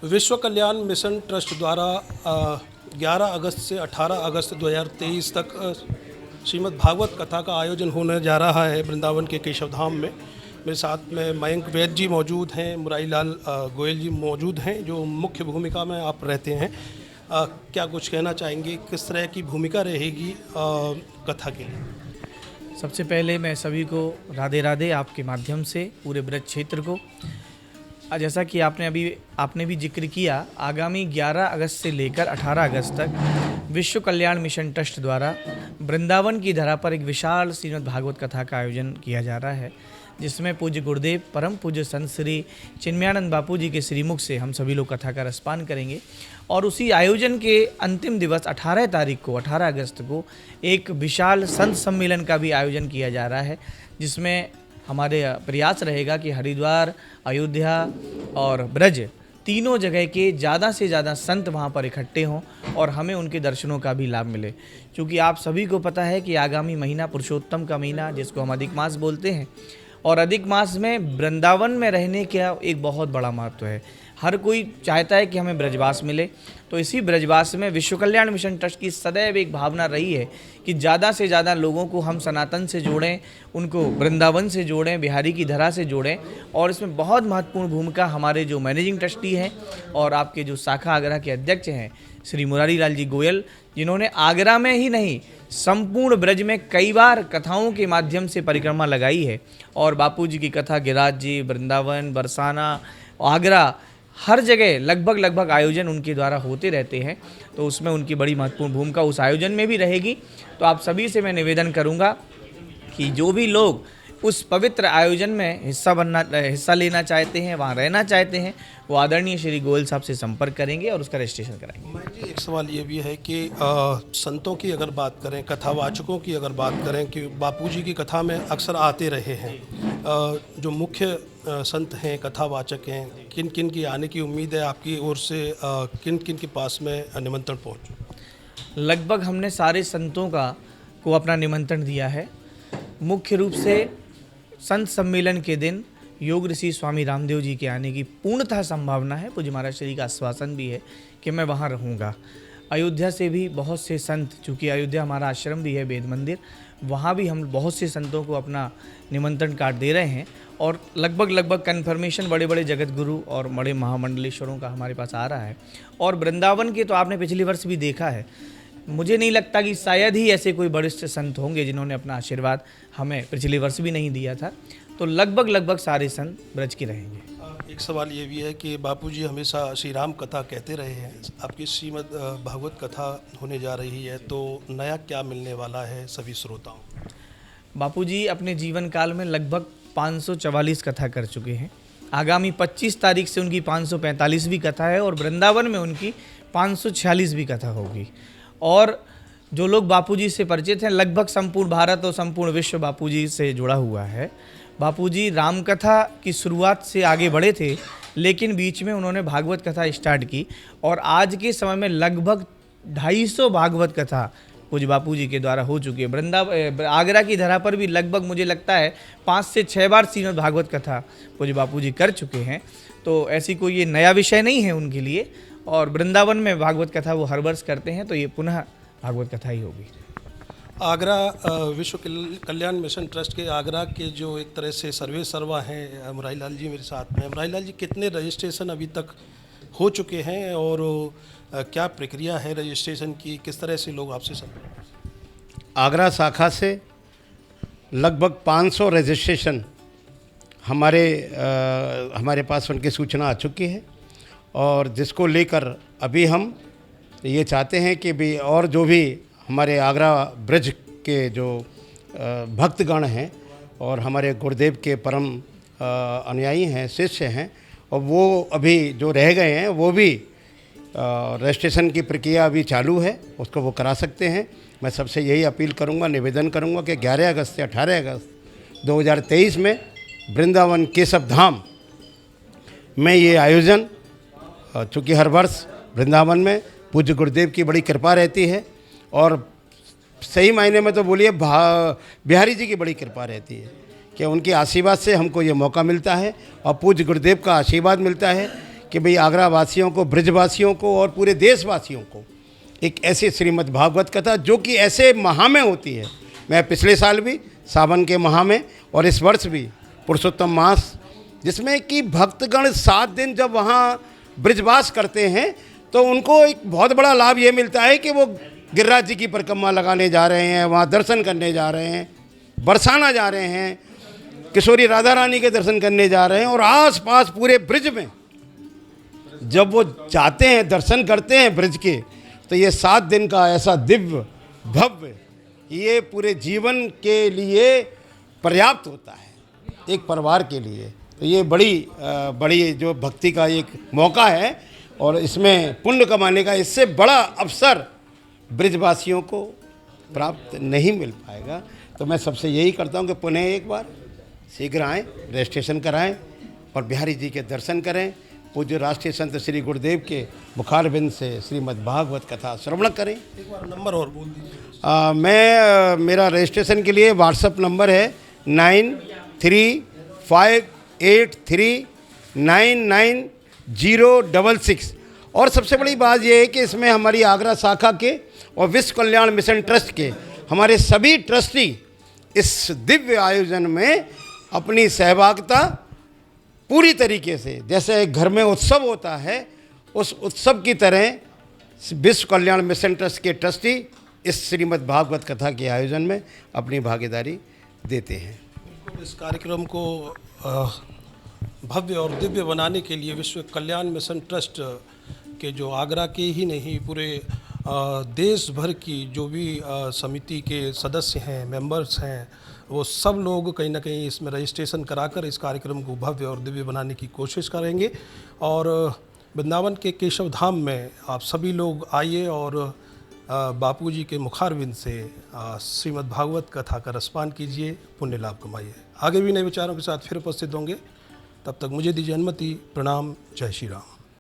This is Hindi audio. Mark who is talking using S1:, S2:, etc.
S1: विश्व कल्याण मिशन ट्रस्ट द्वारा 11 अगस्त से 18 अगस्त 2023 तक श्रीमद् भागवत कथा का आयोजन होने जा रहा है वृंदावन के केशव धाम में। मेरे साथ में मयंक वैद्य जी मौजूद हैं, मुरारी लाल गोयल जी मौजूद हैं, जो मुख्य भूमिका में आप रहते हैं। क्या कुछ कहना चाहेंगे, किस तरह की भूमिका रहेगी कथा के लिए?
S2: सबसे पहले मैं सभी को राधे राधे आपके माध्यम से पूरे ब्रज क्षेत्र को। जैसा कि आपने भी जिक्र किया, आगामी 11 अगस्त से लेकर 18 अगस्त तक विश्व कल्याण मिशन ट्रस्ट द्वारा वृंदावन की धरा पर एक विशाल श्रीमद् भागवत कथा का आयोजन किया जा रहा है, जिसमें पूज्य गुरुदेव परम पूज्य संत श्री चिन्मयानंद बापू जी के श्रीमुख से हम सभी लोग कथा का रसपान करेंगे। और उसी आयोजन के अंतिम दिवस 18 तारीख को 18 अगस्त को एक विशाल संत सम्मेलन का भी आयोजन किया जा रहा है, जिसमें हमारे प्रयास रहेगा कि हरिद्वार, अयोध्या और ब्रज तीनों जगह के ज़्यादा से ज़्यादा संत वहाँ पर इकट्ठे हों और हमें उनके दर्शनों का भी लाभ मिले। क्योंकि आप सभी को पता है कि आगामी महीना पुरुषोत्तम का महीना, जिसको हम अधिक मास बोलते हैं, और अधिक मास में वृंदावन में रहने का एक बहुत बड़ा महत्व है। हर कोई चाहता है कि हमें ब्रजवास मिले, तो इसी ब्रजवास में विश्व कल्याण मिशन ट्रस्ट की सदैव एक भावना रही है कि ज़्यादा से ज़्यादा लोगों को हम सनातन से जोड़ें, उनको वृंदावन से जोड़ें, बिहारी की धरा से जोड़ें। और इसमें बहुत महत्वपूर्ण भूमिका हमारे जो मैनेजिंग ट्रस्टी हैं और आपके जो शाखा आगरा के अध्यक्ष हैं श्री मुरारी लाल जी गोयल, जिन्होंने आगरा में ही नहीं संपूर्ण ब्रज में कई बार कथाओं के माध्यम से परिक्रमा लगाई है। और बापू जी की कथा गिरिराज जी, वृंदावन, बरसाना, आगरा, हर जगह लगभग आयोजन उनके द्वारा होते रहते हैं, तो उसमें उनकी बड़ी महत्वपूर्ण भूमिका उस आयोजन में भी रहेगी। तो आप सभी से मैं निवेदन करूंगा कि जो भी लोग उस पवित्र आयोजन में हिस्सा लेना चाहते हैं, वहाँ रहना चाहते हैं, वो आदरणीय श्री गोयल साहब से संपर्क करेंगे और उसका रजिस्ट्रेशन कराएंगे।
S1: मैं जी एक सवाल ये भी है कि संतों की अगर बात करें, कथावाचकों की अगर बात करें, कि बापू जी की कथा में अक्सर आते रहे हैं, जो मुख्य संत हैं, कथावाचक हैं, किन किन की आने की उम्मीद है आपकी ओर से? किन किन के पास में निमंत्रण पहुँच?
S2: लगभग हमने सारे संतों को अपना निमंत्रण दिया है। मुख्य रूप से संत सम्मेलन के दिन योग ऋषि स्वामी रामदेव जी के आने की पूर्णतः संभावना है। पूज्य महाराज श्री का आश्वासन भी है कि मैं वहाँ रहूँगा। अयोध्या से भी बहुत से संत, चूँकि अयोध्या हमारा आश्रम भी है, वेद मंदिर, वहाँ भी हम बहुत से संतों को अपना निमंत्रण कार्ड दे रहे हैं। और लगभग कन्फर्मेशन बड़े बड़े जगत गुरु और बड़े महामंडलेश्वरों का हमारे पास आ रहा है। और वृंदावन के तो आपने पिछले वर्ष भी देखा है, मुझे नहीं लगता कि शायद ही ऐसे कोई वरिष्ठ संत होंगे जिन्होंने अपना आशीर्वाद हमें पिछले वर्ष भी नहीं दिया था। तो लगभग सारे संत ब्रज के रहेंगे।
S1: एक सवाल ये भी है कि बापूजी हमेशा श्री राम कथा कहते रहे हैं, आपकी श्रीमद् भागवत कथा होने जा रही है, तो नया क्या मिलने वाला है सभी श्रोताओं?
S2: बापूजी अपने जीवन काल में लगभग 544 कथा कर चुके हैं। आगामी 25 तारीख से उनकी 545वीं कथा है और वृंदावन में उनकी 546वीं कथा होगी। और जो लोग बापूजी से परिचित हैं, लगभग संपूर्ण भारत और संपूर्ण विश्व बापूजी से जुड़ा हुआ है। बापूजी रामकथा की शुरुआत से आगे बढ़े थे, लेकिन बीच में उन्होंने भागवत कथा स्टार्ट की और आज के समय में लगभग 250 भागवत कथा पूज्य बापूजी के द्वारा हो चुकी है। आगरा की धरा पर भी लगभग मुझे लगता है 5 से 6 बार श्रीमद् भागवत कथा पूज्य बापूजी कर चुके हैं। तो ऐसी कोई ये नया विषय नहीं है उनके लिए। और वृंदावन में भागवत कथा वो हर वर्ष करते हैं, तो ये पुनः भागवत कथा ही होगी।
S1: आगरा विश्व कल्याण मिशन ट्रस्ट के आगरा के जो एक तरह से सर्वे सर्वा हैं, मुरारी लाल जी मेरे साथ में। मुरारी लाल जी, कितने रजिस्ट्रेशन अभी तक हो चुके हैं और क्या प्रक्रिया है रजिस्ट्रेशन की? किस तरह से लोग आपसे संपर्क?
S3: आगरा शाखा से लगभग 500 रजिस्ट्रेशन हमारे पास उनकी सूचना आ चुकी है। और जिसको लेकर अभी हम ये चाहते हैं कि भी और जो भी हमारे आगरा ब्रज के जो भक्तगण हैं और हमारे गुरुदेव के परम अनुयायी हैं, शिष्य हैं, और वो अभी जो रह गए हैं वो भी रजिस्ट्रेशन की प्रक्रिया अभी चालू है, उसको वो करा सकते हैं। मैं सबसे यही अपील करूंगा, निवेदन करूंगा कि 11 अगस्त से 18 अगस्त 2023 में वृंदावन केशव धाम में ये आयोजन, चूँकि हर वर्ष वृंदावन में पूज्य गुरुदेव की बड़ी कृपा रहती है और सही मायने में तो बोलिए बिहारी जी की बड़ी कृपा रहती है कि उनके आशीर्वाद से हमको ये मौका मिलता है और पूज्य गुरुदेव का आशीर्वाद मिलता है कि भाई आगरा वासियों को, ब्रजवासियों को और पूरे देशवासियों को एक ऐसी श्रीमद् भागवत कथा जो कि ऐसे माह में होती है। मैं पिछले साल भी सावन के माह में और इस वर्ष भी पुरुषोत्तम मास, जिसमें कि भक्तगण 7 दिन जब वहाँ ब्रजवास करते हैं तो उनको एक बहुत बड़ा लाभ ये मिलता है कि वो गिरिराज जी की परिक्रमा लगाने जा रहे हैं, वहाँ दर्शन करने जा रहे हैं, बरसाना जा रहे हैं, किशोरी राधा रानी के दर्शन करने जा रहे हैं। और आसपास पूरे ब्रज में जब वो जाते हैं, दर्शन करते हैं ब्रज के, तो ये 7 दिन का ऐसा दिव्य भव्य, ये पूरे जीवन के लिए पर्याप्त होता है एक परिवार के लिए। तो ये बड़ी जो भक्ति का एक मौका है और इसमें पुण्य कमाने का इससे बड़ा अवसर ब्रजवासियों को प्राप्त नहीं मिल पाएगा। तो मैं सबसे यही करता हूँ कि पुनः एक बार शीघ्र आएँ, रजिस्ट्रेशन कराएं और बिहारी जी के दर्शन करें, पूज्य राष्ट्रीय संत श्री गुरुदेव के मुखारबिंद से श्रीमद् भागवत कथा श्रवण करें।
S1: एक बार नंबर और बोल दीजिए।
S3: मेरा रजिस्ट्रेशन के लिए व्हाट्सएप नंबर है 9358399066। और सबसे बड़ी बात यह है कि इसमें हमारी आगरा शाखा के और विश्व कल्याण मिशन ट्रस्ट के हमारे सभी ट्रस्टी इस दिव्य आयोजन में अपनी सहभागिता पूरी तरीके से, जैसे घर में उत्सव होता है उस उत्सव की तरह विश्व कल्याण मिशन ट्रस्ट के ट्रस्टी इस श्रीमद् भागवत कथा के आयोजन में अपनी भागीदारी देते हैं।
S1: इस कार्यक्रम को भव्य और दिव्य बनाने के लिए विश्व कल्याण मिशन ट्रस्ट के जो आगरा के ही नहीं पूरे देश भर की जो भी समिति के सदस्य हैं, मेंबर्स हैं, वो सब लोग कहीं ना कहीं इसमें रजिस्ट्रेशन कराकर इस कार्यक्रम को भव्य और दिव्य बनाने की कोशिश करेंगे। और वृंदावन के केशव धाम में आप सभी लोग आइए और बापूजी के मुखारबिंद से श्रीमद् भागवत कथा का रसपान कीजिए, पुण्य लाभ कमाइए। आगे भी नए विचारों के साथ फिर उपस्थित होंगे, तब तक मुझे दीजिए अनुमति। प्रणाम। जय श्री राम।